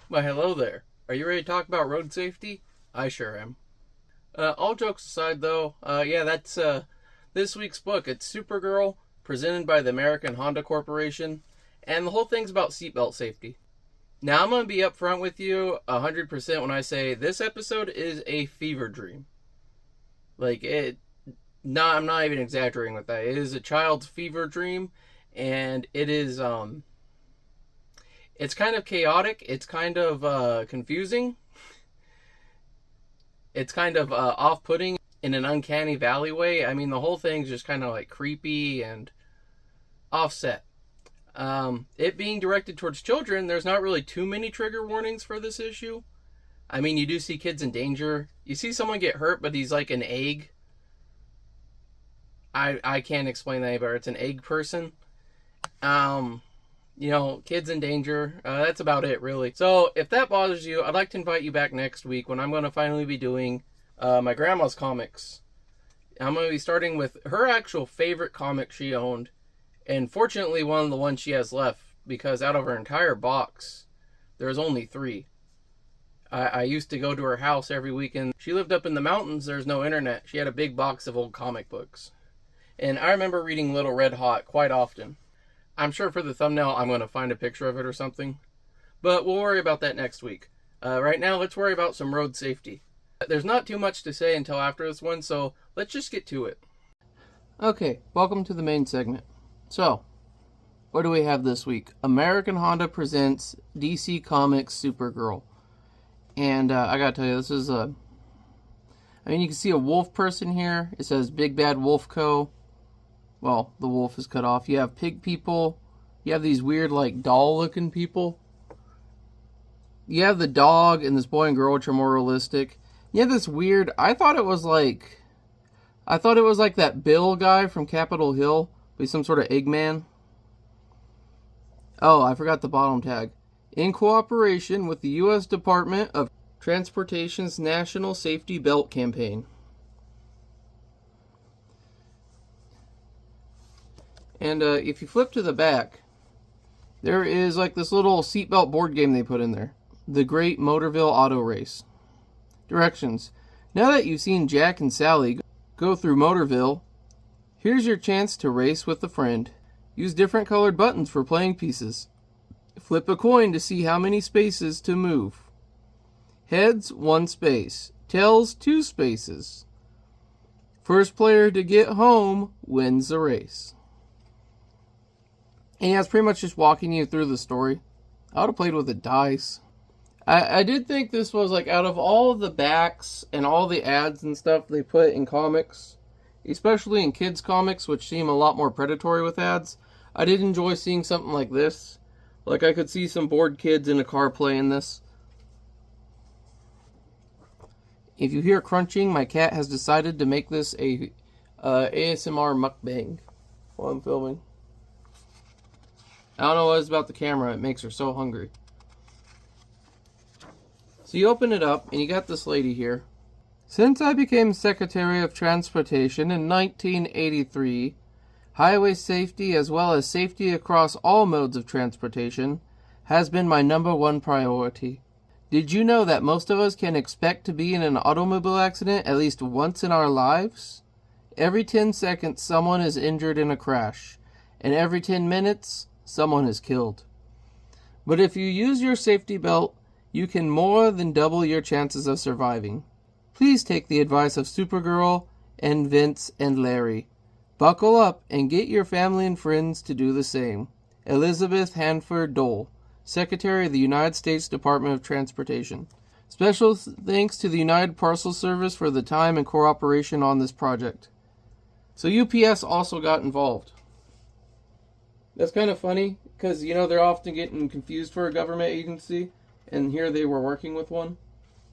Why, hello there. Are you ready to talk about road safety? I sure am. All jokes aside, though, that's this week's book. It's Supergirl, presented by the American Honda Corporation, and the whole thing's about seatbelt safety. Now, I'm going to be upfront with you 100% when I say this episode is a fever dream. I'm not even exaggerating with that. It is a child's fever dream, and it's kind of chaotic. It's kind of confusing. It's kind of off-putting in an uncanny valley way. I mean, the whole thing's just kind of like creepy and offset. It being directed towards children, there's not really too many trigger warnings for this issue. I mean, you do see kids in danger. You see someone get hurt, but he's like an egg. I can't explain that, but it's an egg person. Kids in danger. That's about it, really. So, if that bothers you, I'd like to invite you back next week when I'm going to finally be doing my grandma's comics. I'm going to be starting with her actual favorite comic she owned, and fortunately one of the ones she has left, because out of her entire box, there's only 3. I used to go to her house every weekend. She lived up in the mountains. There's no internet. She had a big box of old comic books. And I remember reading Little Red Hot quite often. I'm sure for the thumbnail I'm going to find a picture of it or something. But we'll worry about that next week. Right now, let's worry about some road safety. There's not too much to say until after this one, so let's just get to it. Okay, welcome to the main segment. So, what do we have this week? American Honda presents DC Comics Supergirl. And I gotta tell you, this is you can see a wolf person here. It says Big Bad Wolf Co. Well, the wolf is cut off. You have pig people. You have these weird, like, doll-looking people. You have the dog and this boy and girl, which are more realistic. You have this weird... I thought it was like that Bill guy from Capitol Hill. He's some sort of Eggman. Oh, I forgot the bottom tag. In cooperation with the U.S. Department of Transportation's National Safety Belt Campaign. And if you flip to the back, there is like this little seatbelt board game they put in there. The Great Motorville Auto Race. Directions. Now that you've seen Jack and Sally go through Motorville, here's your chance to race with a friend. Use different colored buttons for playing pieces. Flip a coin to see how many spaces to move. Heads, 1 space. Tails, 2 spaces. First player to get home wins the race. And yeah, it's pretty much just walking you through the story. I would have played with the dice. I did think this was, like, out of all of the backs and all the ads and stuff they put in comics, especially in kids' comics, which seem a lot more predatory with ads, I did enjoy seeing something like this. Like, I could see some bored kids in a car playing this. If you hear crunching, my cat has decided to make this a ASMR mukbang while I'm filming. I don't know what it's about the camera. It makes her so hungry. So you open it up, and you got this lady here. Since I became Secretary of Transportation in 1983, highway safety as well as safety across all modes of transportation has been my #1 priority. Did you know that most of us can expect to be in an automobile accident at least once in our lives? Every 10 seconds, someone is injured in a crash, and every 10 minutes, someone is killed. But if you use your safety belt, you can more than double your chances of surviving. Please take the advice of Supergirl and Vince and Larry. Buckle up and get your family and friends to do the same. Elizabeth Hanford Dole, Secretary of the United States Department of Transportation. Special thanks to the United Parcel Service for the time and cooperation on this project. So UPS also got involved. That's kind of funny, because, they're often getting confused for a government agency, and here they were working with one.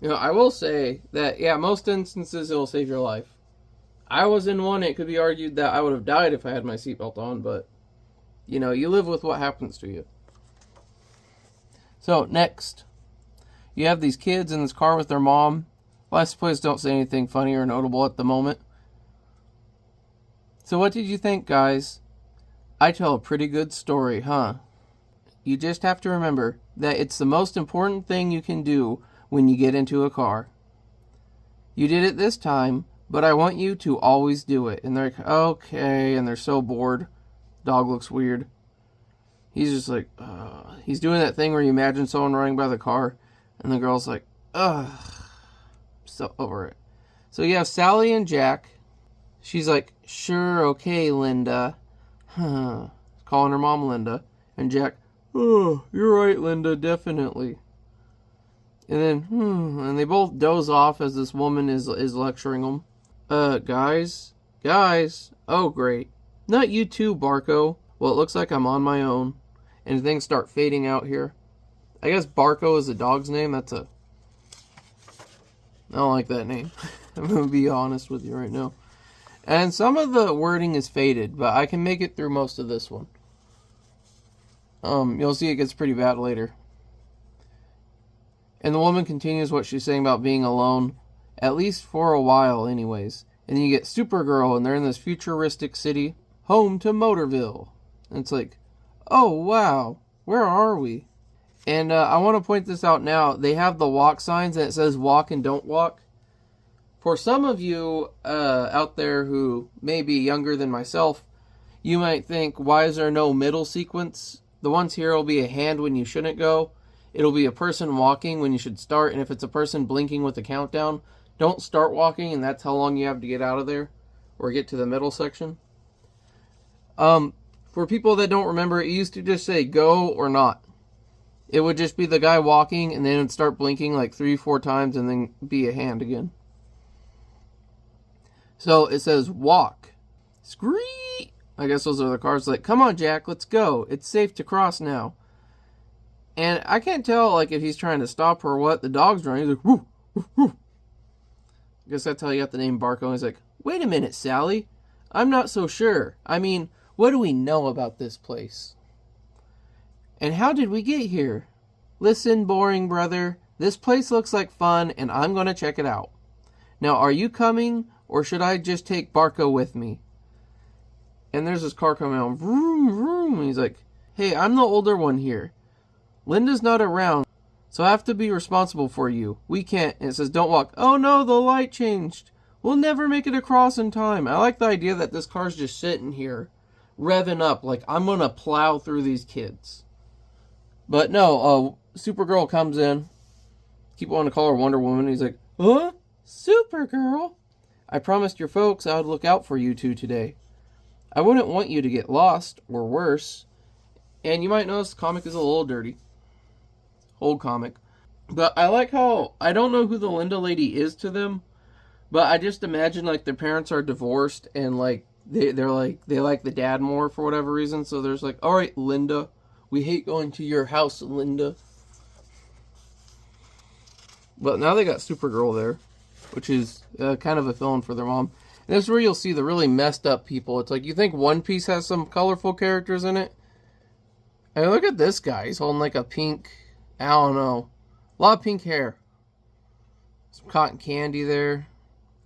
I will say that, most instances it'll save your life. I was in one. It could be argued that I would have died if I had my seatbelt on, but, you live with what happens to you. So, next. You have these kids in this car with their mom. Well, I suppose don't say anything funny or notable at the moment. So what did you think, guys? I tell a pretty good story, huh? You just have to remember, that it's the most important thing you can do when you get into a car. You did it this time, but I want you to always do it. And they're like, okay, and they're so bored. Dog looks weird. He's just like, he's doing that thing where you imagine someone running by the car, and the girl's like, ugh, so over it. So you have Sally and Jack. She's like, sure, okay, Linda. Calling her mom Linda. And Jack, oh, you're right, Linda, definitely. And then, and they both doze off as this woman is lecturing them. Guys, oh great. Not you too, Barco. Well, it looks like I'm on my own. And things start fading out here. I guess Barco is the dog's name. I don't like that name. I'm going to be honest with you right now. And some of the wording is faded, but I can make it through most of this one. You'll see it gets pretty bad later. And the woman continues what she's saying about being alone, at least for a while anyways. And then you get Supergirl, and they're in this futuristic city, home to Motorville. And it's like, oh wow, where are we? And I want to point this out now. They have the walk signs, and it says walk and don't walk. For some of you out there who may be younger than myself, you might think, why is there no middle sequence? The ones here will be a hand when you shouldn't go. It'll be a person walking when you should start. And if it's a person blinking with a countdown, don't start walking, and that's how long you have to get out of there or get to the middle section. For people that don't remember, it used to just say go or not. It would just be the guy walking, and then it'd start blinking like 3-4 times, and then be a hand again. So it says walk. Scree! I guess those are the cars. Like, come on, Jack, let's go. It's safe to cross now. And I can't tell, like, if he's trying to stop her or what. The dog's running. He's like, woo, woo, woo. I guess that's how you got the name Barco. He's like, wait a minute, Sally. I'm not so sure. I mean, what do we know about this place? And how did we get here? Listen, boring brother. This place looks like fun, and I'm going to check it out. Now, are you coming, or should I just take Barco with me? And there's this car coming out. Vroom, vroom. And he's like, hey, I'm the older one here. Linda's not around, so I have to be responsible for you. We can't. And it says, don't walk. Oh no, the light changed. We'll never make it across in time. I like the idea that this car's just sitting here, revving up, like I'm going to plow through these kids. But no, Supergirl comes in. Keep wanting to call her Wonder Woman. He's like, huh? Supergirl? I promised your folks I would look out for you two today. I wouldn't want you to get lost, or worse. And you might notice the comic is a little dirty. Old comic. But I like how, I don't know who the Linda lady is to them, but I just imagine like their parents are divorced and like they like the dad more for whatever reason. So there's like, all right, Linda, we hate going to your house, Linda. But now they got Supergirl there, which is kind of a fill-in for their mom. And this is where you'll see the really messed up people. It's like you think One Piece has some colorful characters in it. And look at this guy. He's holding like a pink, I don't know, a lot of pink hair. Some cotton candy there.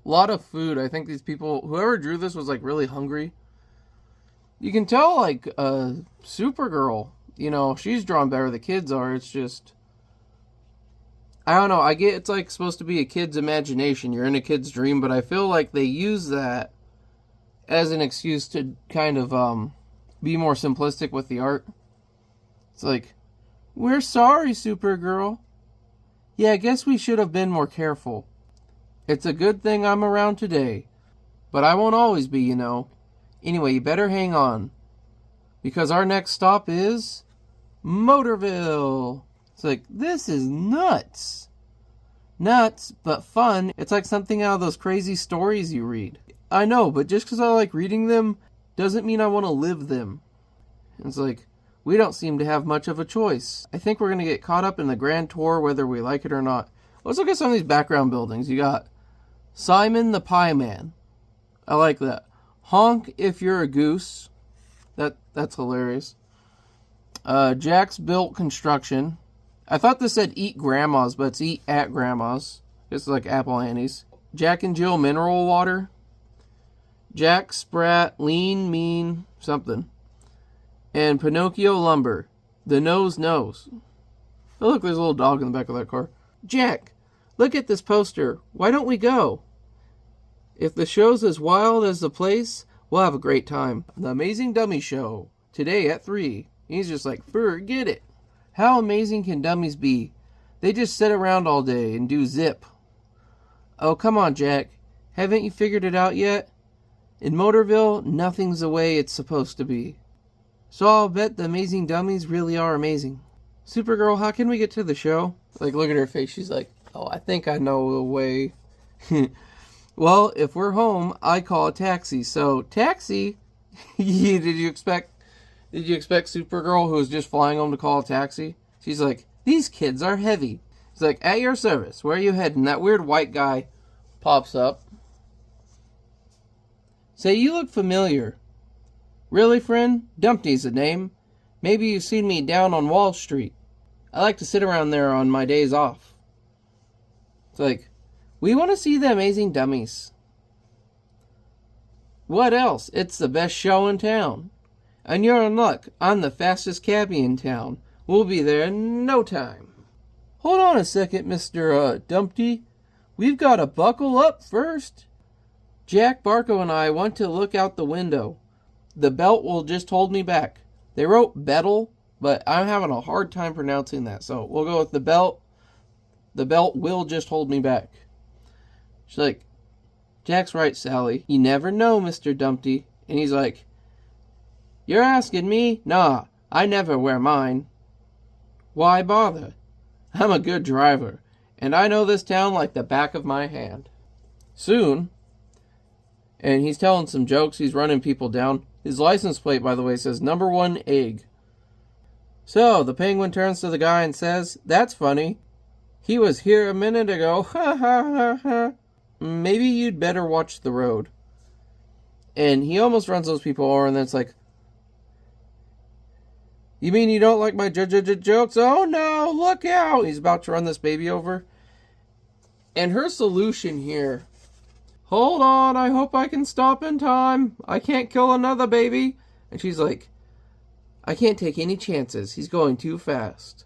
A lot of food. I think these people, whoever drew this was like really hungry. You can tell like Supergirl, you know, she's drawn better than the kids are. It's just, I don't know. I get it's like supposed to be a kid's imagination. You're in a kid's dream, but I feel like they use that as an excuse to kind of be more simplistic with the art. It's like, we're sorry, Supergirl. Yeah, I guess we should have been more careful. It's a good thing I'm around today. But I won't always be, you know. Anyway, you better hang on. Because our next stop is Motorville. It's like, this is nuts. Nuts, but fun. It's like something out of those crazy stories you read. I know, but just because I like reading them doesn't mean I want to live them. It's like, we don't seem to have much of a choice. I think we're going to get caught up in the grand tour whether we like it or not. Let's look at some of these background buildings. You got Simon the Pie Man. I like that. Honk if you're a goose. That's hilarious. Jack's Built Construction. I thought this said eat grandma's, but it's eat at grandma's. This is like Apple Annie's. Jack and Jill Mineral Water. Jack Sprat Lean Mean something. And Pinocchio Lumber. The Nose Knows. Oh, look, there's a little dog in the back of that car. Jack, look at this poster. Why don't we go? If the show's as wild as the place, we'll have a great time. The Amazing Dummy Show, today at 3. He's just like, forget it. How amazing can dummies be? They just sit around all day and do zip. Oh, come on, Jack. Haven't you figured it out yet? In Motorville, nothing's the way it's supposed to be. So I'll bet the Amazing Dummies really are amazing. Supergirl, how can we get to the show? Like, look at her face. She's like, oh, I think I know the way. Well, if we're home, I call a taxi. So, taxi? Did you expect Supergirl, who was just flying home, to call a taxi? She's like, these kids are heavy. He's like, at your service. Where are you heading? That weird white guy pops up. Say, you look familiar. Really, friend? Dumpty's the name. Maybe you've seen me down on Wall Street. I like to sit around there on my days off. It's like, we want to see the Amazing Dummies. What else? It's the best show in town. And you're in luck. I'm the fastest cabbie in town. We'll be there in no time. Hold on a second, Mr. Dumpty. We've got to buckle up first. Jack, Barco, and I want to look out the window. The belt will just hold me back. They wrote Bettle, but I'm having a hard time pronouncing that. So we'll go with the belt. The belt will just hold me back. She's like, Jack's right, Sally. You never know, Mr. Dumpty. And he's like, you're asking me? Nah, I never wear mine. Why bother? I'm a good driver, and I know this town like the back of my hand. Soon, and he's telling some jokes, he's running people down. His license plate, by the way, says number 1 egg. So, the Penguin turns to the guy and says, that's funny. He was here a minute ago. Ha ha ha ha. Maybe you'd better watch the road. And he almost runs those people over, and then it's like, you mean you don't like my jokes? Oh no, look out! He's about to run this baby over. And her solution here, hold on, I hope I can stop in time. I can't kill another baby. And she's like, I can't take any chances. He's going too fast.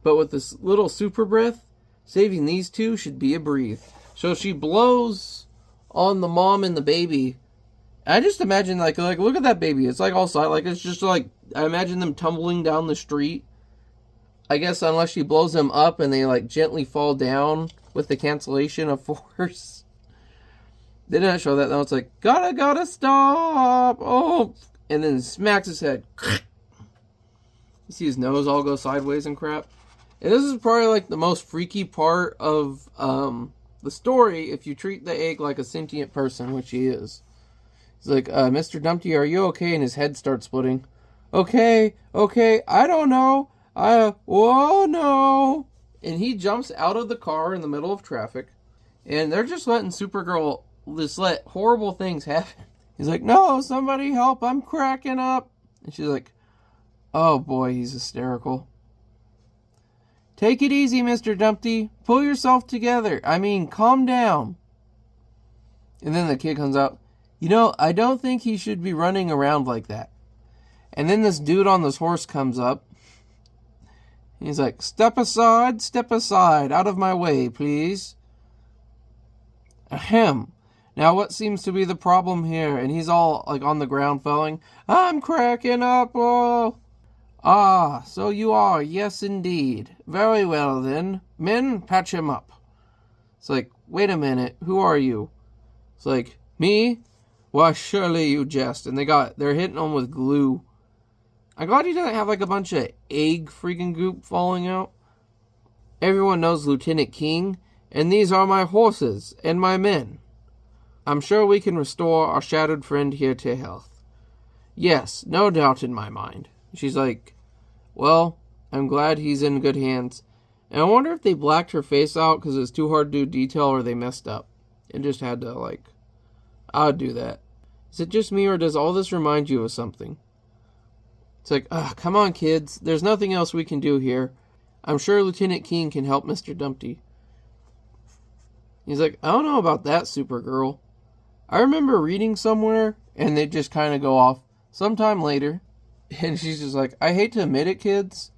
But with this little super breath, saving these two should be a breeze. So she blows on the mom and the baby. I just imagine, like look at that baby. It's like all side, like it's just like, I imagine them tumbling down the street. I guess unless she blows them up and they like gently fall down with the cancellation of force. They didn't show that. Now it's like, gotta stop. Oh, and then smacks his head. You see his nose all go sideways and crap. And this is probably like the most freaky part of the story if you treat the egg like a sentient person, which he is. He's like, Mr. Dumpty, are you okay? And his head starts splitting. Okay, I don't know. Oh no. And he jumps out of the car in the middle of traffic. And they're just letting Supergirl just let horrible things happen. He's like, no, somebody help, I'm cracking up. And she's like, oh boy, he's hysterical. Take it easy, Mr. Dumpty. Pull yourself together. I mean, calm down. And then the kid comes out. You know, I don't think he should be running around like that. And then this dude on this horse comes up. He's like, step aside, out of my way, please. Ahem. Now what seems to be the problem here? And he's all like on the ground falling. I'm cracking up, oh. Ah, so you are, yes indeed. Very well then. Men, patch him up. It's like, wait a minute, who are you? It's like, me? Why, surely you jest. And they're hitting him with glue. I'm glad he doesn't have like a bunch of egg freaking goop falling out. Everyone knows Lieutenant King, and these are my horses and my men. I'm sure we can restore our shattered friend here to health. Yes, no doubt in my mind. She's like, well, I'm glad he's in good hands. And I wonder if they blacked her face out because it's too hard to do detail or they messed up. It just had to, like, I would do that. Is it just me or does all this remind you of something? It's like, come on, kids. There's nothing else we can do here. I'm sure Lieutenant King can help Mr. Dumpty. He's like, I don't know about that, Supergirl. I remember reading somewhere, and they just kind of go off sometime later. And she's just like, I hate to admit it, kids,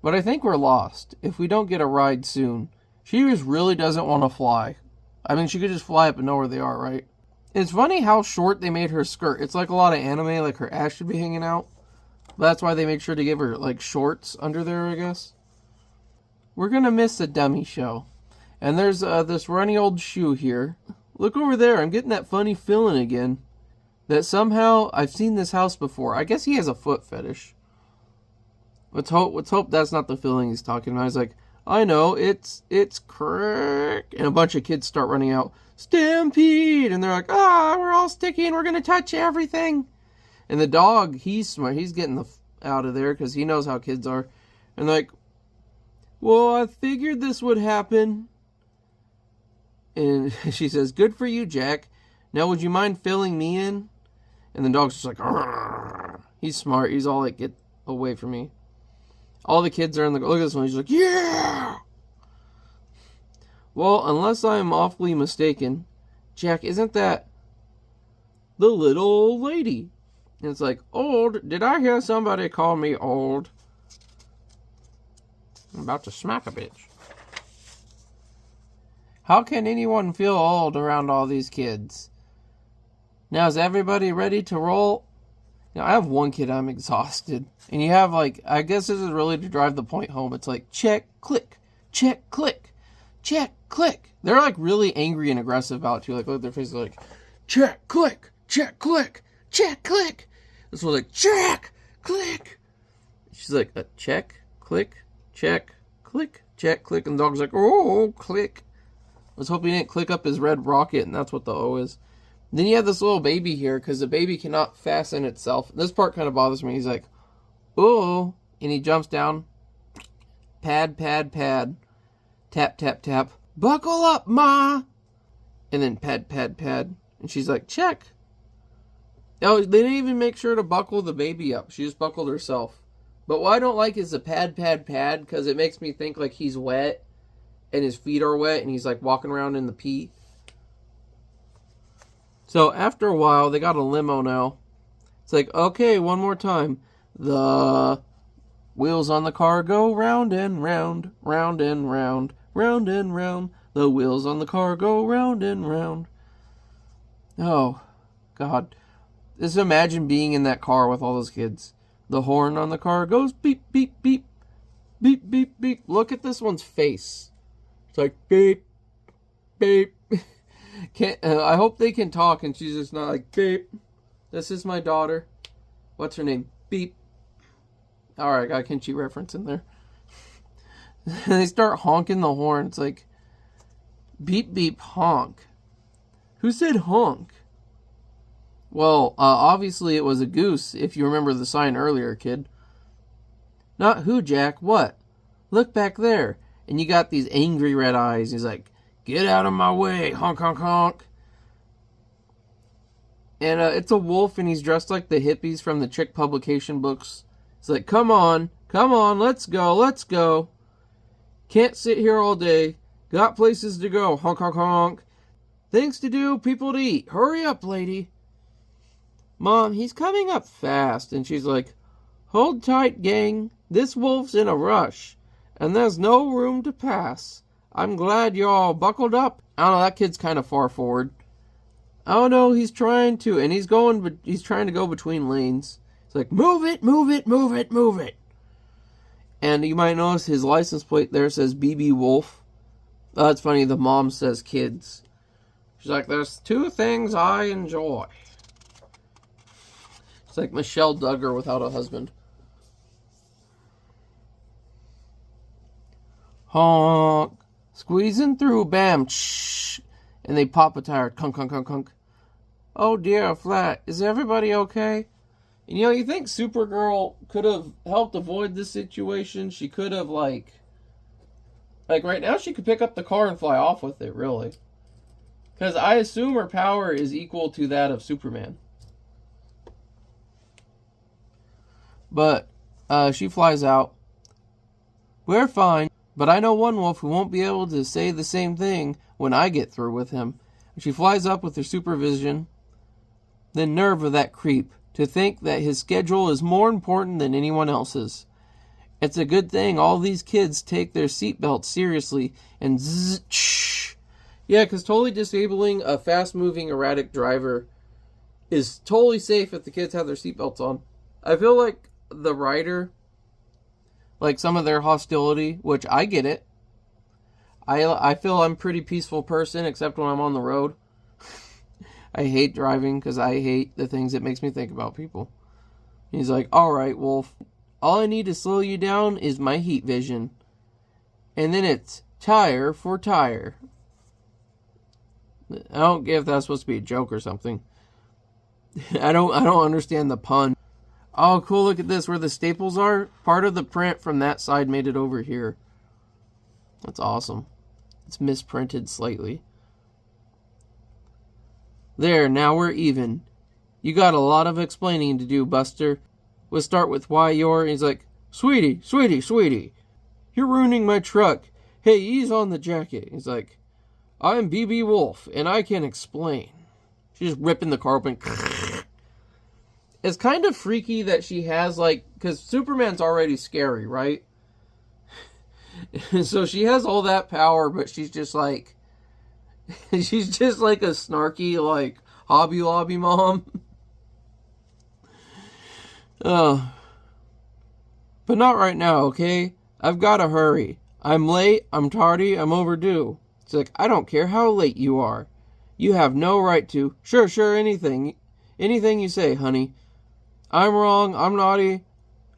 But I think we're lost if we don't get a ride soon. She just really doesn't want to fly. I mean, she could just fly up and know where they are, right? It's funny how short they made her skirt. It's like a lot of anime, like her ass should be hanging out. That's why they made sure to give her, like, shorts under there, I guess. We're gonna miss a dummy show. And there's this runny old shoe here. Look over there, I'm getting that funny feeling again. That somehow I've seen this house before. I guess he has a foot fetish. Let's hope that's not the feeling he's talking about. He's like, I know, it's crack. And a bunch of kids start running out. Stampede! And they're like, we're all sticky and we're gonna touch everything. And the dog, he's smart. He's getting out of there because he knows how kids are. And like, well, I figured this would happen. And she says, good for you, Jack. Now, would you mind filling me in? And the dog's just like, argh. He's smart. He's all like, get away from me. All the kids are in the... Look at this one. He's like, yeah! Well, unless I'm awfully mistaken, Jack, isn't that the little old lady? And it's like, old? Did I hear somebody call me old? I'm about to smack a bitch. How can anyone feel old around all these kids? Now, is everybody ready to roll? You know, I have one kid, I'm exhausted. And you have, like, I guess this is really to drive the point home. It's like, check, click, check, click, check, click. They're, like, really angry and aggressive about it, too. Like, look at their faces, like, check, click, check, click, check, click. This one's like, check, click. She's like, a check, click, check, click, check, click. And the dog's like, oh, click. Let's hope he didn't click up his red rocket, and that's what the O is. Then you have this little baby here, because the baby cannot fasten itself. This part kind of bothers me. He's like, oh, and he jumps down. Pad, pad, pad. Tap, tap, tap. Buckle up, ma! And then pad, pad, pad. And she's like, check. Oh, they didn't even make sure to buckle the baby up. She just buckled herself. But what I don't like is the pad, pad, pad, because it makes me think like he's wet, and his feet are wet, and he's like walking around in the pee. So after a while, they got a limo now. It's like, okay, one more time. The wheels on the car go round and round, round and round, round and round. The wheels on the car go round and round. Oh, God. Just imagine being in that car with all those kids. The horn on the car goes beep, beep, beep. Beep, beep, beep. Look at this one's face. It's like, beep, beep. I hope they can talk and she's just not like, beep. This is my daughter. What's her name? Beep. Alright, got a Kenshi reference in there. They start honking the horn. It's like, beep, beep, honk. Who said honk? Well, obviously it was a goose, if you remember the sign earlier, kid. Not who, Jack, what? Look back there. And you got these angry red eyes. He's like, get out of my way, honk, honk, honk. And it's a wolf, and he's dressed like the hippies from the chick publication books. It's like, come on, let's go, let's go. Can't sit here all day. Got places to go, honk, honk, honk. Things to do, people to eat. Hurry up, lady. Mom, he's coming up fast. And she's like, hold tight, gang. This wolf's in a rush, and there's no room to pass. I'm glad you're all buckled up. I don't know, that kid's kind of far forward. Oh no, he's trying to, and he's trying to go between lanes. It's like, move it, move it, move it, move it. And you might notice his license plate there says BB Wolf. That's funny, the mom says kids. She's like, there's two things I enjoy. It's like Michelle Duggar without a husband. Honk. Squeezing through, bam, shh. And they pop a tire, kunk, kunk, kunk, kunk. Oh dear, flat. Is everybody okay? And you know, you think Supergirl could have helped avoid this situation? She could have, like right now she could pick up the car and fly off with it, really. Because I assume her power is equal to that of Superman. But, she flies out. We're fine, but I know one wolf who won't be able to say the same thing when I get through with him. And she flies up with her supervision. The nerve of that creep, to think that his schedule is more important than anyone else's. It's a good thing all these kids take their seatbelts seriously and zzz, shh. Yeah, because totally disabling a fast-moving, erratic driver is totally safe if the kids have their seatbelts on. I feel like the rider, like some of their hostility, which I get it. I feel I'm a pretty peaceful person, except when I'm on the road. I hate driving because I hate the things it makes me think about people. He's like, all right, Wolf, all I need to slow you down is my heat vision. And then it's tire for tire. I don't get if that's supposed to be a joke or something. I don't understand the pun. Oh, cool, look at this, where the staples are. Part of the print from that side made it over here. That's awesome. It's misprinted slightly. There, now we're even. You got a lot of explaining to do, Buster. We'll start with why you're... He's like, sweetie, you're ruining my truck. Hey, ease on the jacket. He's like, I'm BB Wolf, and I can explain. She's just ripping the car open. It's kind of freaky that she has, like... Because Superman's already scary, right? So she has all that power, but she's just like... she's just like a snarky, like, Hobby Lobby mom. But not right now, okay? I've got to hurry. I'm late, I'm tardy, I'm overdue. It's like, I don't care how late you are. You have no right to. Sure, anything. Anything you say, honey. I'm wrong, I'm naughty,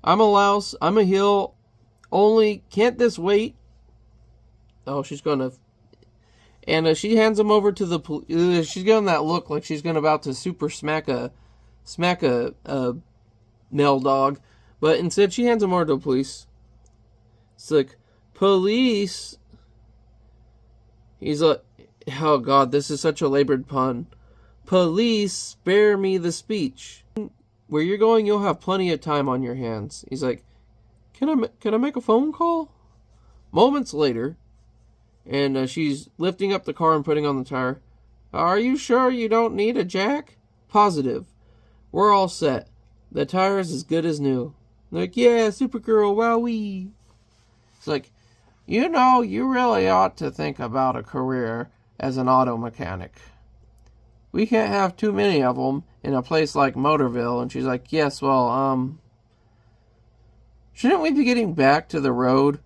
I'm a louse, I'm a heel. Only, can't this wait? Oh, she's gonna... And she hands him over to the police. She's giving that look like she's about to super smack a male dog. But instead, she hands him over to the police. It's like, police. He's like, oh God, this is such a labored pun. Police, spare me the speech. Where you're going, you'll have plenty of time on your hands. He's like, can I make a phone call? Moments later, and she's lifting up the car and putting on the tire. Are you sure you don't need a jack? Positive. We're all set. The tire's as good as new. Like, yeah, Supergirl, wowee. It's like, you know, you really ought to think about a career as an auto mechanic. We can't have too many of them in a place like Motorville. And she's like, yes, well, shouldn't we be getting back to the road?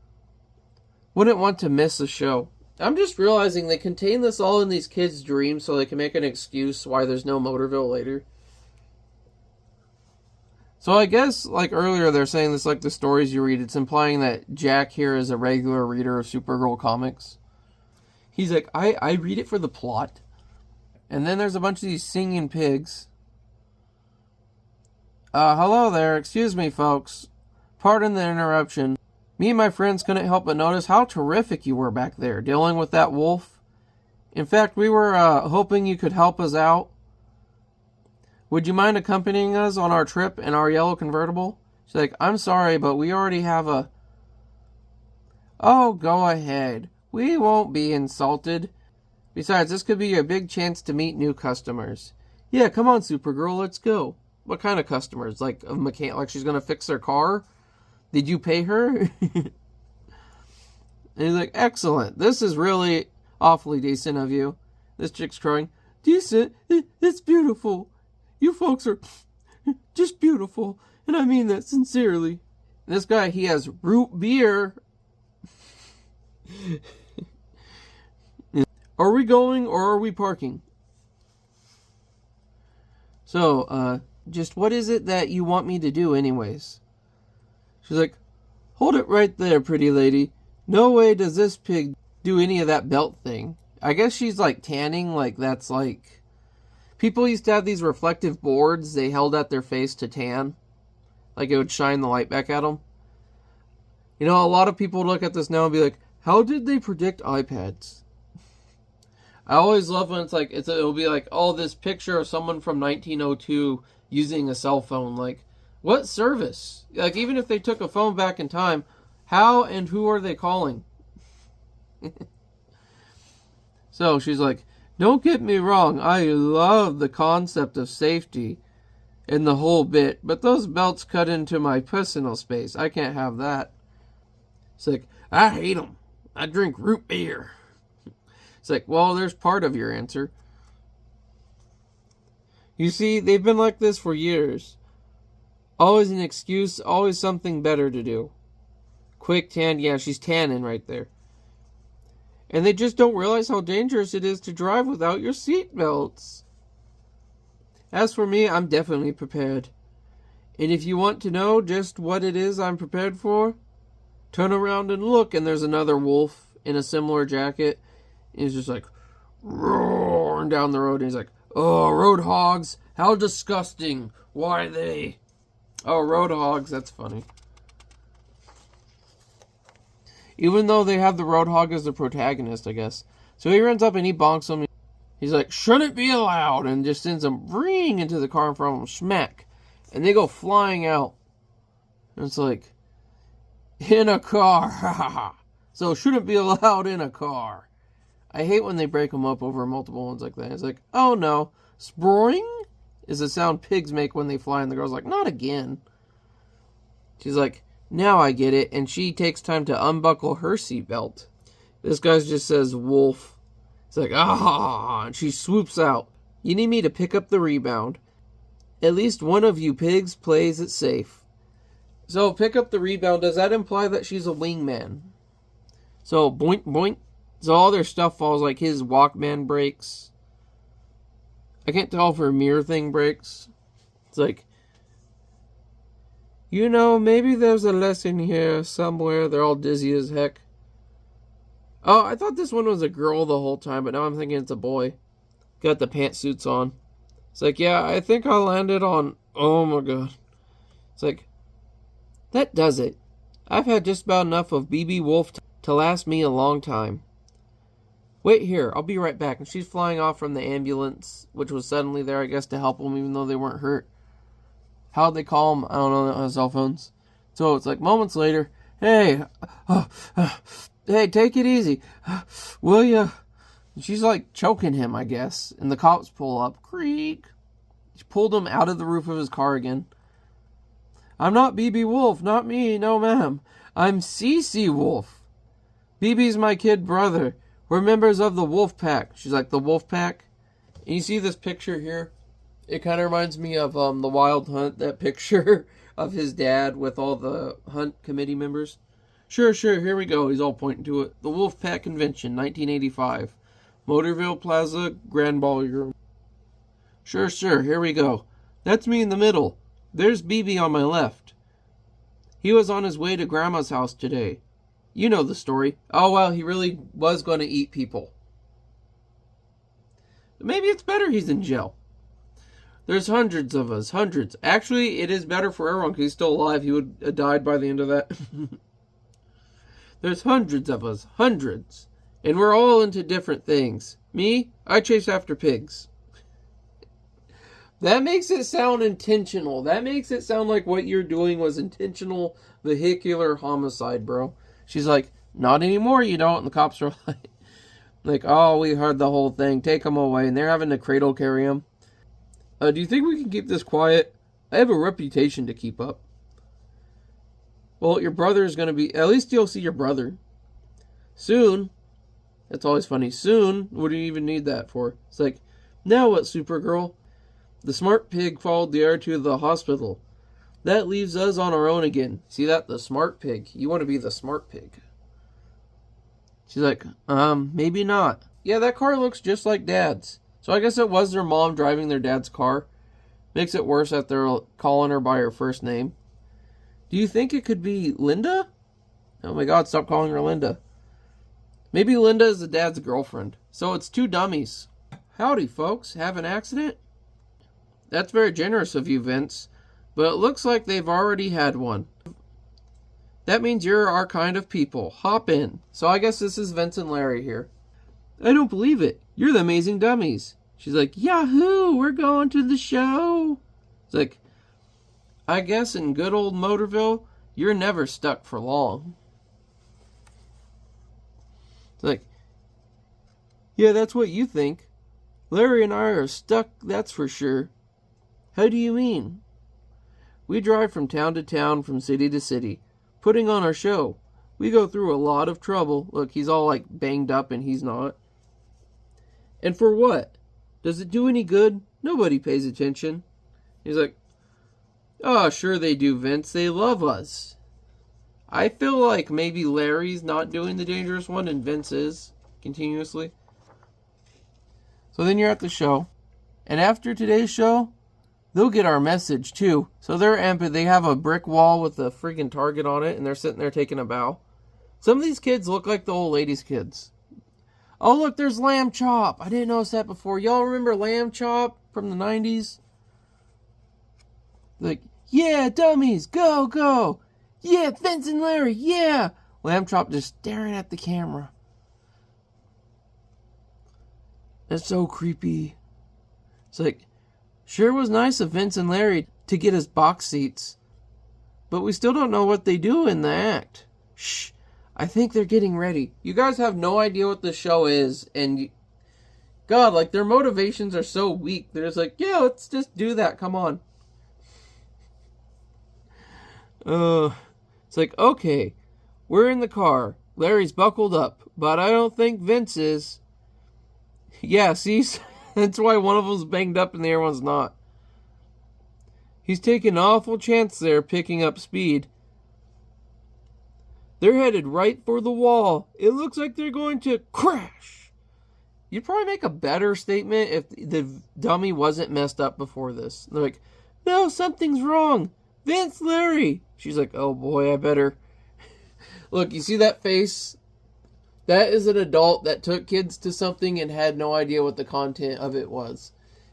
Wouldn't want to miss the show. I'm just realizing they contain this all in these kids' dreams so they can make an excuse why there's no Motorville later. So I guess, like earlier, they're saying this like the stories you read. It's implying that Jack here is a regular reader of Supergirl comics. He's like, I read it for the plot. And then there's a bunch of these singing pigs. Hello there. Excuse me, folks. Pardon the interruption. Me and my friends couldn't help but notice how terrific you were back there, dealing with that wolf. In fact, we were hoping you could help us out. Would you mind accompanying us on our trip in our yellow convertible? She's like, I'm sorry, but we already have a... Oh, go ahead. We won't be insulted. Besides, this could be a big chance to meet new customers. Yeah, come on, Supergirl, let's go. What kind of customers? Like a mechanic? Like she's gonna fix their car? Did you pay her? And he's like, excellent. This is really awfully decent of you. This chick's crowing. Decent? It's beautiful. You folks are just beautiful. And I mean that sincerely. And this guy, he has root beer. Are we going or are we parking? So, just what is it that you want me to do anyways? She's like, hold it right there, pretty lady. No way does this pig do any of that belt thing. I guess she's like tanning, like that's like... People used to have these reflective boards they held at their face to tan. Like it would shine the light back at them. You know, a lot of people look at this now and be like, how did they predict iPads? I always love when it's like, it'll be like, oh, this picture of someone from 1902 using a cell phone. Like, what service? Like, even if they took a phone back in time, how and who are they calling? So she's like, don't get me wrong, I love the concept of safety and the whole bit, but those belts cut into my personal space. I can't have that. It's like, I hate them. I drink root beer. It's like, well, there's part of your answer. You see, they've been like this for years. Always an excuse, always something better to do. Quick tan, yeah, she's tanning right there. And they just don't realize how dangerous it is to drive without your seatbelts. As for me, I'm definitely prepared. And if you want to know just what it is I'm prepared for, turn around and look, and there's another wolf in a similar jacket. And he's just like, roaring down the road. And he's like, oh, road hogs, how disgusting. Why they? Oh, road hogs, that's funny. Even though they have the Roadhog as the protagonist, I guess. So he runs up and he bonks him. He's like, shouldn't be allowed. And just sends him ring into the car in front of him. Smack. And they go flying out. And it's like, in a car. Ha ha ha. So shouldn't be allowed in a car. I hate when they break them up over multiple ones like that. It's like, oh no. Sproing is the sound pigs make when they fly. And the girl's like, not again. She's like, now I get it, and she takes time to unbuckle her seatbelt. This guy just says, wolf. It's like, ah, and she swoops out. You need me to pick up the rebound. At least one of you pigs plays it safe. So, pick up the rebound, does that imply that she's a wingman? So, boink, boink. So all their stuff falls, like his Walkman breaks. I can't tell if her mirror thing breaks. It's like, you know, maybe there's a lesson here somewhere. They're all dizzy as heck. Oh, I thought this one was a girl the whole time, but now I'm thinking it's a boy. Got the pantsuits on. It's like, yeah, I think I landed on... Oh my god. It's like, that does it. I've had just about enough of BB Wolf to last me a long time. Wait here, I'll be right back. And she's flying off from the ambulance, which was suddenly there, I guess, to help them, even though they weren't hurt. How'd they call them? I don't know, on cell phones. So it's like moments later, hey, hey, take it easy. Will ya? She's like choking him, I guess. And the cops pull up. Creak. She pulled him out of the roof of his car again. I'm not BB Wolf, not me, no ma'am. I'm CC Wolf. BB's my kid brother. We're members of the Wolf Pack. She's like, the Wolf Pack? And you see this picture here? It kind of reminds me of the Wild Hunt, that picture of his dad with all the Hunt committee members. Sure, here we go. He's all pointing to it. The Wolf Pack Convention, 1985. Motorville Plaza, Grand Ballroom. Sure, here we go. That's me in the middle. There's BB on my left. He was on his way to Grandma's house today. You know the story. Oh, well, he really was going to eat people. Maybe it's better he's in jail. There's hundreds of us. Hundreds. Actually, it is better for everyone because he's still alive. He would have died by the end of that. There's hundreds of us. Hundreds. And we're all into different things. Me, I chase after pigs. That makes it sound intentional. That makes it sound like what you're doing was intentional vehicular homicide, bro. She's like, not anymore, you don't. And the cops are like, oh, we heard the whole thing. Take him away. And they're having to cradle carry him. Do you think we can keep this quiet? I have a reputation to keep up. Well, your brother is going to be... At least you'll see your brother. Soon. That's always funny. Soon? What do you even need that for? It's like, now what, Supergirl? The smart pig followed the heir to the hospital. That leaves us on our own again. See that? The smart pig. You want to be the smart pig. She's like, maybe not. Yeah, that car looks just like Dad's. So I guess it was their mom driving their dad's car. Makes it worse that they're calling her by her first name. Do you think it could be Linda? Oh my god, stop calling her Linda. Maybe Linda is the dad's girlfriend. So it's two dummies. Howdy, folks. Have an accident? That's very generous of you, Vince. But it looks like they've already had one. That means you're our kind of people. Hop in. So I guess this is Vince and Larry here. I don't believe it. You're the amazing dummies. She's like, Yahoo! We're going to the show. It's like, I guess in good old Motorville, you're never stuck for long. It's like, yeah, that's what you think. Larry and I are stuck, that's for sure. How do you mean? We drive from town to town, from city to city, putting on our show. We go through a lot of trouble. Look, he's all like banged up and he's not. And for what? Does it do any good? Nobody pays attention. He's like, oh, sure they do, Vince. They love us. I feel like maybe Larry's not doing the dangerous one and Vince is continuously. So then you're at the show. And after today's show, they'll get our message too. So they're empty. They have a brick wall with a freaking target on it and they're sitting there taking a bow. Some of these kids look like the old ladies' kids. Oh, look, there's Lamb Chop. I didn't notice that before. Y'all remember Lamb Chop from the 90s? Like, yeah, dummies, go, go. Yeah, Vince and Larry, yeah. Lamb Chop just staring at the camera. That's so creepy. It's like, sure was nice of Vince and Larry to get us box seats. But we still don't know what they do in the act. Shh. I think they're getting ready. You guys have no idea what the show is. And, God, like, their motivations are so weak. They're just like, yeah, let's just do that. Come on. It's like, okay, we're in the car. Larry's buckled up. But I don't think Vince is. Yeah, see? That's why one of them's banged up and the other one's not. He's taking an awful chance there, picking up speed. They're headed right for the wall. It looks like they're going to crash. You'd probably make a better statement if the dummy wasn't messed up before this. They're like, no, something's wrong. Vince, Larry. She's like, oh boy, I better. Look, you see that face? That is an adult that took kids to something and had no idea what the content of it was.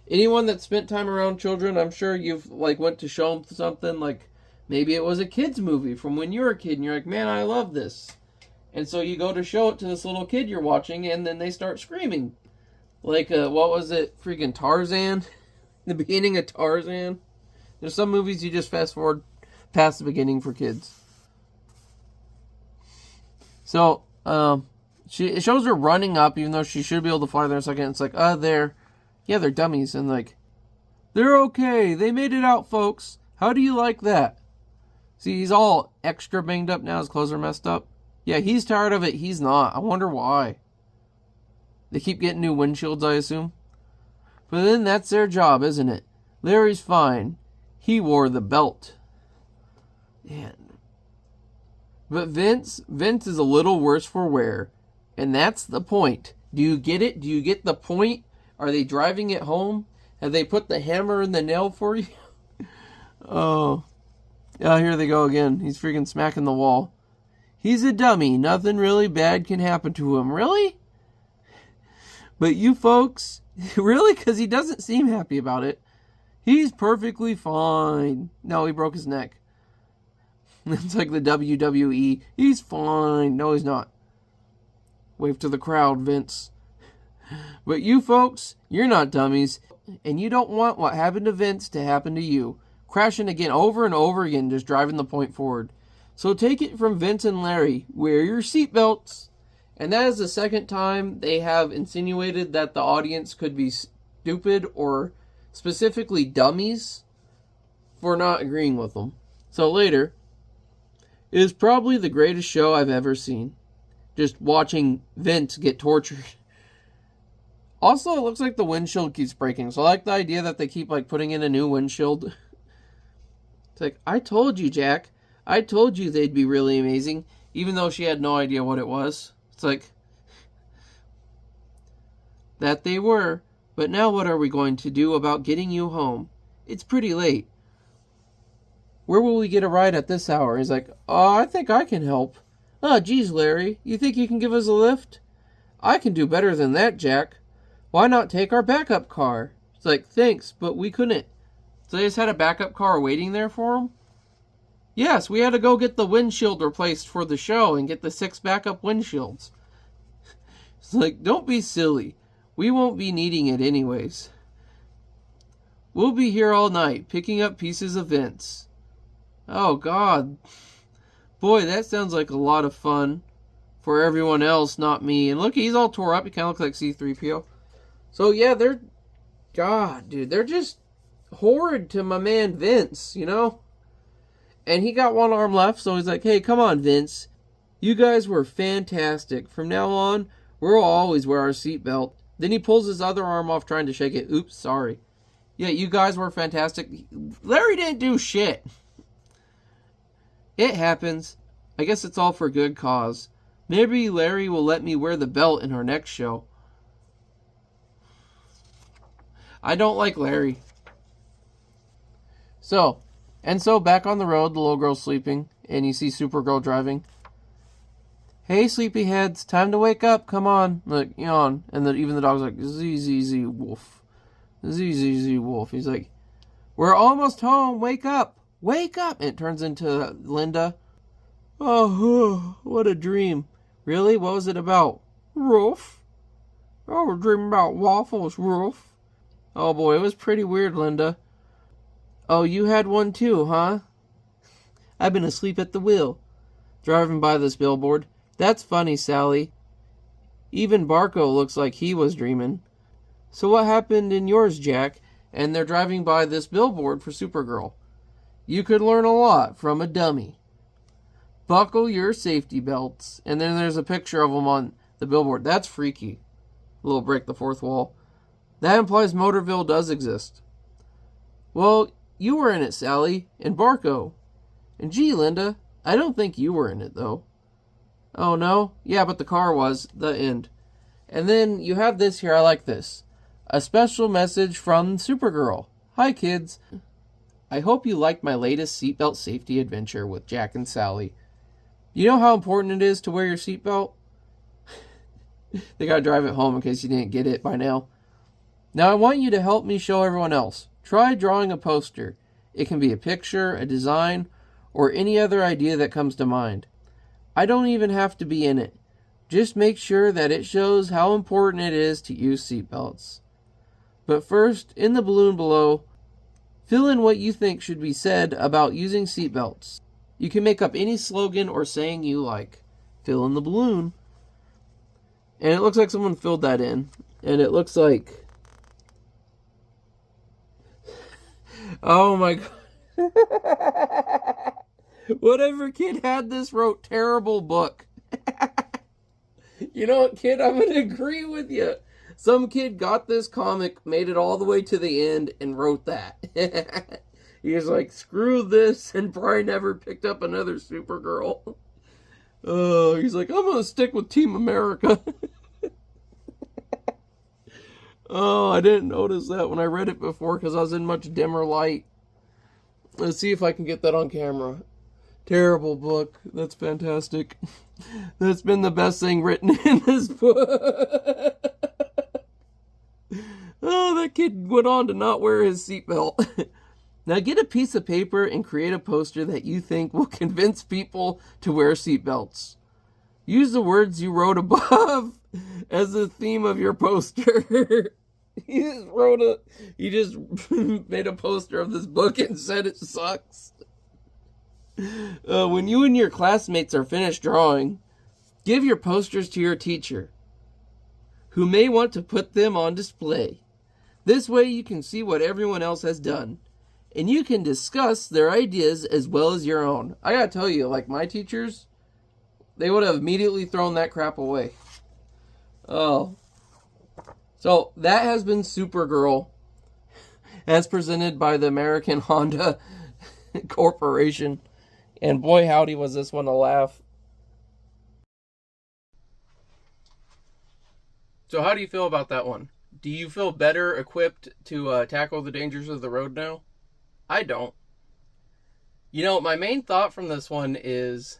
Anyone that spent time around children, I'm sure you've like went to show them something like, maybe it was a kid's movie from when you were a kid and you're like, man, I love this. And so you go to show it to this little kid you're watching and then they start screaming. Like, what was it? Freaking Tarzan? The beginning of Tarzan? There's some movies you just fast forward past the beginning for kids. So, it shows her running up even though she should be able to fly there in a second. It's like, they're dummies. And like, they're okay. They made it out, folks. How do you like that? See, he's all extra banged up now. His clothes are messed up. Yeah, he's tired of it. He's not. I wonder why. They keep getting new windshields, I assume. But then that's their job, isn't it? Larry's fine. He wore the belt. Man. But Vince is a little worse for wear. And that's the point. Do you get it? Do you get the point? Are they driving it home? Have they put the hammer in the nail for you? Oh. Yeah, here they go again. He's freaking smacking the wall. He's a dummy. Nothing really bad can happen to him. Really? But you folks, really? Because he doesn't seem happy about it. He's perfectly fine. No, he broke his neck. It's like the WWE. He's fine. No, he's not. Wave to the crowd, Vince. But you folks, you're not dummies. And you don't want what happened to Vince to happen to you. Crashing again over and over again, just driving the point forward. So take it from Vince and Larry. Wear your seatbelts. And that is the second time they have insinuated that the audience could be stupid or specifically dummies for not agreeing with them. So later, it is probably the greatest show I've ever seen. Just watching Vince get tortured. Also, it looks like the windshield keeps breaking. So I like the idea that they keep like putting in a new windshield. It's like, I told you, Jack. I told you they'd be really amazing. Even though she had no idea what it was. It's like, that they were. But now what are we going to do about getting you home? It's pretty late. Where will we get a ride at this hour? He's like, oh, I think I can help. Oh, geez, Larry. You think you can give us a lift? I can do better than that, Jack. Why not take our backup car? It's like, thanks, but we couldn't. So they just had a backup car waiting there for them? Yes, we had to go get the windshield replaced for the show and get the 6 backup windshields. It's like, don't be silly. We won't be needing it anyways. We'll be here all night, picking up pieces of Vince. Oh, God. Boy, that sounds like a lot of fun for everyone else, not me. And look, he's all tore up. He kind of looks like C-3PO. So, yeah, God, dude, they're just horrid to my man Vince, you know? And he got one arm left, so he's like, hey, come on, Vince. You guys were fantastic. From now on, we'll always wear our seatbelt. Then he pulls his other arm off trying to shake it. Oops, sorry. Yeah, you guys were fantastic. Larry didn't do shit. It happens. I guess it's all for good cause. Maybe Larry will let me wear the belt in our next show. I don't like Larry. So back on the road, the little girl's sleeping, and you see Supergirl driving. Hey, sleepyheads, time to wake up, come on. Like, yawn. And then even the dog's like, Z, wolf. Z, wolf. He's like, we're almost home, wake up. Wake up! And it turns into Linda. Oh, what a dream. Really? What was it about? Rolf? Oh, we're dreaming about waffles, Rolf. Oh boy, it was pretty weird, Linda. Oh, you had one too, huh? I've been asleep at the wheel. Driving by this billboard. That's funny, Sally. Even Barco looks like he was dreaming. So what happened in yours, Jack? And they're driving by this billboard for Supergirl. You could learn a lot from a dummy. Buckle your safety belts. And then there's a picture of them on the billboard. That's freaky. A little break the fourth wall. That implies Motorville does exist. Well, you were in it, Sally, and Barco. And gee, Linda, I don't think you were in it, though. Oh, no? Yeah, but the car was. The end. And then you have this here. I like this. A special message from Supergirl. Hi, kids. I hope you liked my latest seatbelt safety adventure with Jack and Sally. You know how important it is to wear your seatbelt? They gotta drive it home in case you didn't get it by now. Now I want you to help me show everyone else. Try drawing a poster. It can be a picture, a design, or any other idea that comes to mind. I don't even have to be in it. Just make sure that it shows how important it is to use seatbelts. But first, in the balloon below, fill in what you think should be said about using seatbelts. You can make up any slogan or saying you like. Fill in the balloon. And it looks like someone filled that in. And it looks like... Oh my god. Whatever kid had this wrote terrible book. You know what, kid? I'm going to agree with you. Some kid got this comic, made it all the way to the end, and wrote that. He was like, screw this, and probably never picked up another Supergirl. Oh, he's like, I'm going to stick with Team America. Oh, I didn't notice that when I read it before because I was in much dimmer light. Let's see if I can get that on camera. Terrible book. That's fantastic. That's been the best thing written in this book. Oh, that kid went on to not wear his seatbelt. Now get a piece of paper and create a poster that you think will convince people to wear seatbelts. Use the words you wrote above as the theme of your poster. He just made a poster of this book and said it sucks. When you and your classmates are finished drawing, give your posters to your teacher, who may want to put them on display. This way you can see what everyone else has done, and you can discuss their ideas as well as your own. I gotta tell you, like my teachers, they would have immediately thrown that crap away. Oh. So, that has been Supergirl, as presented by the American Honda Corporation. And boy, howdy, was this one a laugh. So how do you feel about that one? Do you feel better equipped to tackle the dangers of the road now? I don't. You know, my main thought from this one is,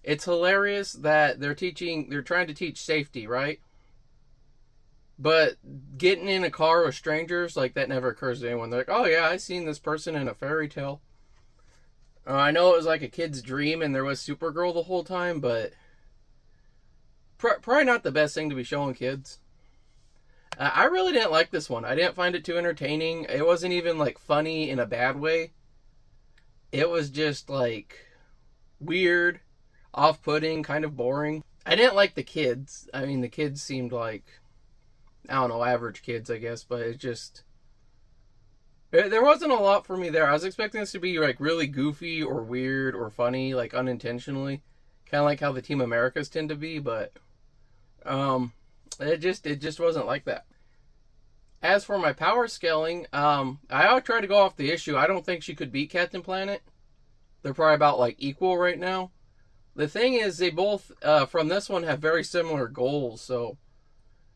it's hilarious that they're trying to teach safety, right? But getting in a car with strangers, like, that never occurs to anyone. They're like, oh yeah, I seen this person in a fairy tale. I know it was like a kid's dream and there was Supergirl the whole time, but probably not the best thing to be showing kids. I really didn't like this one. I didn't find it too entertaining. It wasn't even, like, funny in a bad way. It was just, like, weird, off-putting, kind of boring. I didn't like the kids. I mean, the kids seemed like, I don't know, average kids, I guess, but it just... There wasn't a lot for me there. I was expecting this to be, like, really goofy or weird or funny, like, unintentionally. Kind of like how the Team Americas tend to be, but it just wasn't like that. As for my power scaling, I try to go off the issue. I don't think she could beat Captain Planet. They're probably about like equal right now. The thing is, they both from this one have very similar goals. So,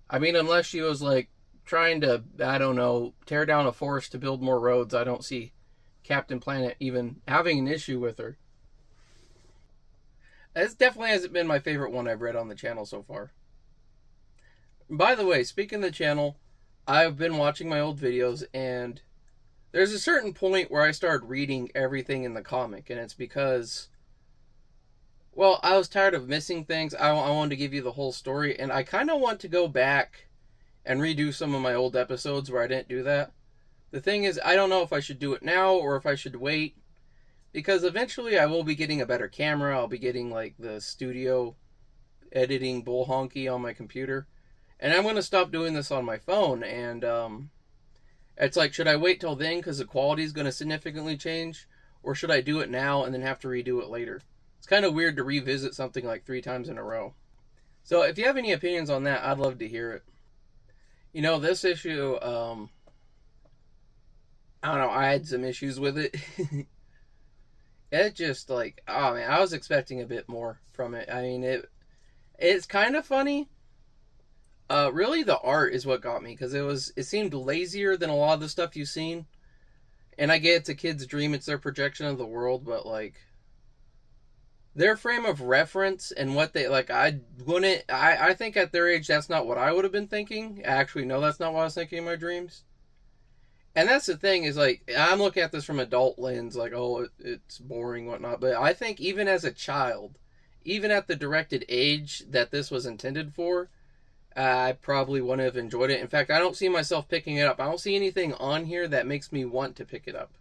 I mean, unless she was like trying to, I don't know, tear down a forest to build more roads, I don't see Captain Planet even having an issue with her. This definitely hasn't been my favorite one I've read on the channel so far. By the way, speaking of the channel, I've been watching my old videos, and there's a certain point where I started reading everything in the comic, and it's because, well, I was tired of missing things. I wanted to give you the whole story, and I kind of want to go back and redo some of my old episodes where I didn't do that. The thing is, I don't know if I should do it now or if I should wait, because eventually I will be getting a better camera. I'll be getting like the studio editing bull honky on my computer, and I'm going to stop doing this on my phone. And it's like, should I wait till then because the quality is going to significantly change, or should I do it now and then have to redo it later? It's kind of weird to revisit something like 3 times in a row. So if you have any opinions on that, I'd love to hear it. You know, this issue, I don't know, I had some issues with it. It just like, oh man, I was expecting a bit more from it. I mean, it's kind of funny. Really the art is what got me, because it seemed lazier than a lot of the stuff you've seen. And I get it's a kid's dream, it's their projection of the world, but like their frame of reference and what they like, I think at their age that's not what I would have been thinking. Actually, no, that's not what I was thinking in my dreams. And that's the thing, is like, I'm looking at this from adult lens, like, oh, it's boring, whatnot. But I think even as a child, even at the directed age that this was intended for, I probably wouldn't have enjoyed it. In fact, I don't see myself picking it up. I don't see anything on here that makes me want to pick it up.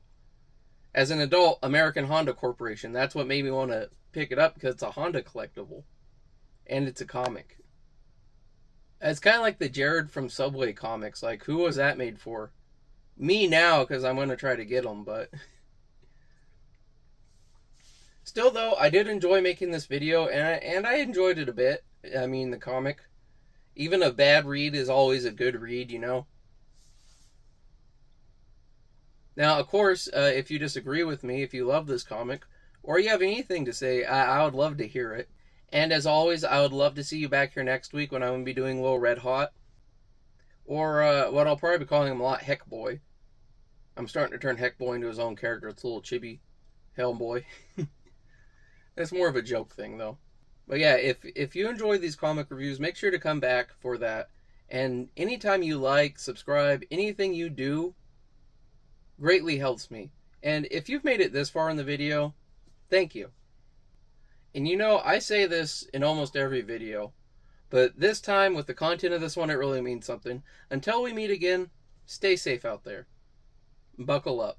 As an adult, American Honda Corporation, that's what made me want to pick it up, because it's a Honda collectible. And it's a comic. It's kind of like the Jared from Subway comics. Like, who was that made for? Me now, because I'm going to try to get them, but still though, I did enjoy making this video, and I enjoyed it a bit. I mean, the comic, even a bad read is always a good read, you know. Now, of course, if you disagree with me, if you love this comic, or you have anything to say, I would love to hear it. And as always, I would love to see you back here next week when I'm going to be doing Little Red Hot. Or what I'll probably be calling him a lot, Heck Boy. I'm starting to turn Heck Boy into his own character. It's a little chibi Hellboy. It's more of a joke thing, though. But yeah, if you enjoy these comic reviews, make sure to come back for that. And anytime you like, subscribe, anything you do greatly helps me. And if you've made it this far in the video, thank you. And you know, I say this in almost every video, but this time, with the content of this one, it really means something. Until we meet again, stay safe out there. Buckle up.